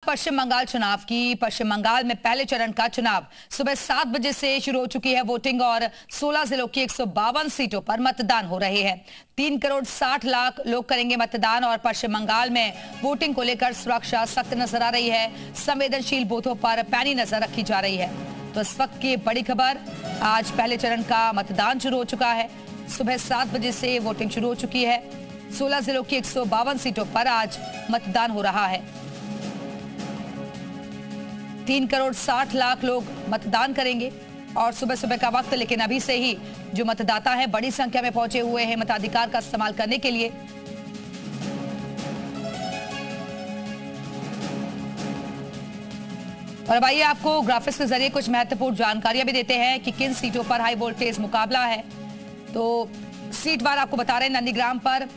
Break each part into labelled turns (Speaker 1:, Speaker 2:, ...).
Speaker 1: पश्चिम बंगाल चुनाव की। पश्चिम बंगाल में पहले चरण का चुनाव सुबह 7 बजे से शुरू हो चुकी है वोटिंग और 16 जिलों की 152 सीटों पर मतदान हो रहे हैं। 3 करोड़ 60 लाख लोग करेंगे मतदान और पश्चिम बंगाल में वोटिंग को लेकर सुरक्षा सख्त नजर आ रही है। संवेदनशील बूथों पर पैनी नजर रखी जा रही है। तो इस वक्त की बड़ी खबर, आज पहले चरण का मतदान शुरू हो चुका है। सुबह 7 बजे से वोटिंग शुरू हो चुकी है। 16 जिलों की 152 सीटों पर आज मतदान हो रहा है। 3 करोड़ 60 लाख लोग मतदान करेंगे और सुबह सुबह का वक्त, लेकिन अभी से ही जो मतदाता हैं बड़ी संख्या में पहुंचे हुए हैं मताधिकार का इस्तेमाल करने के लिए। और अब आइए आपको ग्राफिक्स के जरिए कुछ महत्वपूर्ण जानकारियां भी देते हैं कि किन सीटों पर हाई वोल्टेज मुकाबला है। तो सीट वार आपको बता रहे हैं। नंदीग्राम पर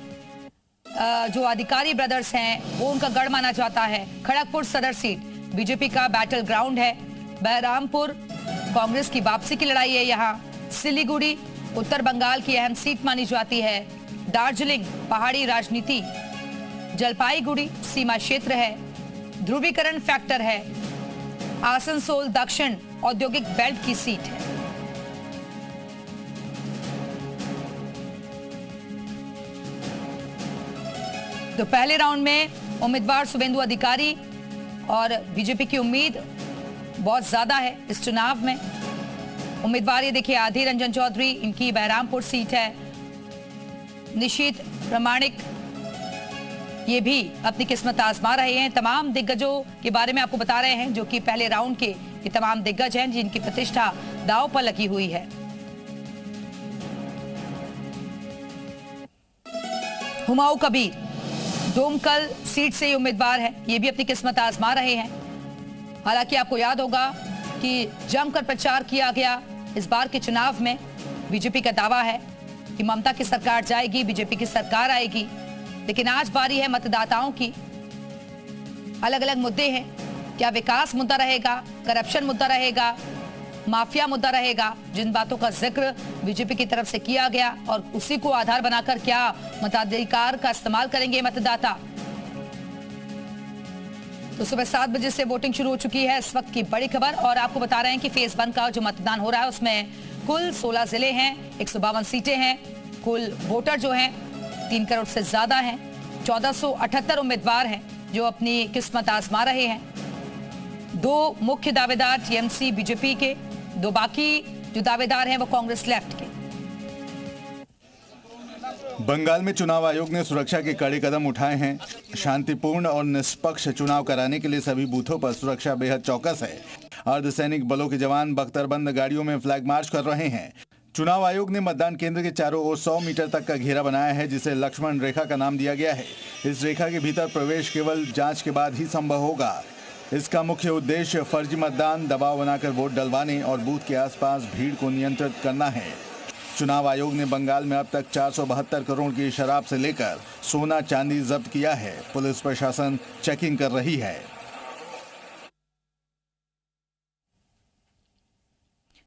Speaker 1: जो अधिकारी ब्रदर्स हैं वो उनका गढ़ माना जाता है। खड़गपुर सदर सीट बीजेपी का बैटल ग्राउंड है। बहरामपुर कांग्रेस की वापसी की लड़ाई है। यहाँ सिलीगुड़ी उत्तर बंगाल की अहम सीट मानी जाती है। दार्जिलिंग पहाड़ी राजनीति, जलपाईगुड़ी सीमा क्षेत्र है, ध्रुवीकरण फैक्टर है। आसनसोल दक्षिण औद्योगिक बेल्ट की सीट है। तो पहले राउंड में उम्मीदवार शुभेंदु अधिकारी और बीजेपी की उम्मीद बहुत ज्यादा है इस चुनाव में। उम्मीदवार ये देखिए आधीर रंजन चौधरी, इनकी बहरामपुर सीट है। निशीत प्रामाणिक ये भी अपनी किस्मत आजमा रहे हैं। तमाम दिग्गजों के बारे में आपको बता रहे हैं जो कि पहले राउंड के ये तमाम दिग्गज हैं जिनकी प्रतिष्ठा दांव पर लगी हुई है। हुमायूं कबीर डोमकल सीट से उम्मीदवार है, ये भी अपनी किस्मत आजमा रहे हैं। हालांकि आपको याद होगा कि जमकर प्रचार किया गया इस बार के चुनाव में। बीजेपी का दावा है कि ममता की सरकार जाएगी, बीजेपी की सरकार आएगी। लेकिन आज बारी है मतदाताओं की। अलग अलग मुद्दे हैं। क्या विकास मुद्दा रहेगा, करप्शन मुद्दा रहेगा, माफिया मुद्दा रहेगा, जिन बातों का जिक्र बीजेपी की तरफ से किया गया और उसी को आधार बनाकर क्या मताधिकार का इस्तेमाल करेंगे मतदाता। तो सुबह 7 बजे से वोटिंग शुरू हो चुकी है। इस वक्त की बड़ी खबर, और आपको बता रहे हैं कि फेज 1 का जो मतदान हो रहा है उसमें कुल 16 जिले हैं, 152 सीटें हैं। कुल वोटर जो हैं 3 करोड़ से ज्यादा हैं। 1478 उम्मीदवार हैं जो अपनी किस्मत आजमा रहे हैं। 2 मुख्य दावेदार टीएमसी बीजेपी के, 2 बाकी जो दावेदार हैं वो कांग्रेस लेफ्ट के।
Speaker 2: बंगाल में चुनाव आयोग ने सुरक्षा के कड़े कदम उठाए हैं। शांतिपूर्ण और निष्पक्ष चुनाव कराने के लिए सभी बूथों पर सुरक्षा बेहद चौकस है। अर्धसैनिक बलों के जवान बख्तरबंद गाड़ियों में फ्लैग मार्च कर रहे हैं। चुनाव आयोग ने मतदान केंद्र के चारों ओर 100 मीटर तक का घेरा बनाया है, जिसे लक्ष्मण रेखा का नाम दिया गया है। इस रेखा के भीतर प्रवेश केवल जांच के बाद ही संभव होगा। इसका मुख्य उद्देश्य फर्जी मतदान, दबाव बनाकर वोट डलवाने और बूथ के आसपास भीड़ को नियंत्रित करना है। चुनाव आयोग ने बंगाल में अब तक 472 करोड़ की शराब से लेकर सोना चांदी जब्त किया है। पुलिस प्रशासन चेकिंग कर रही है।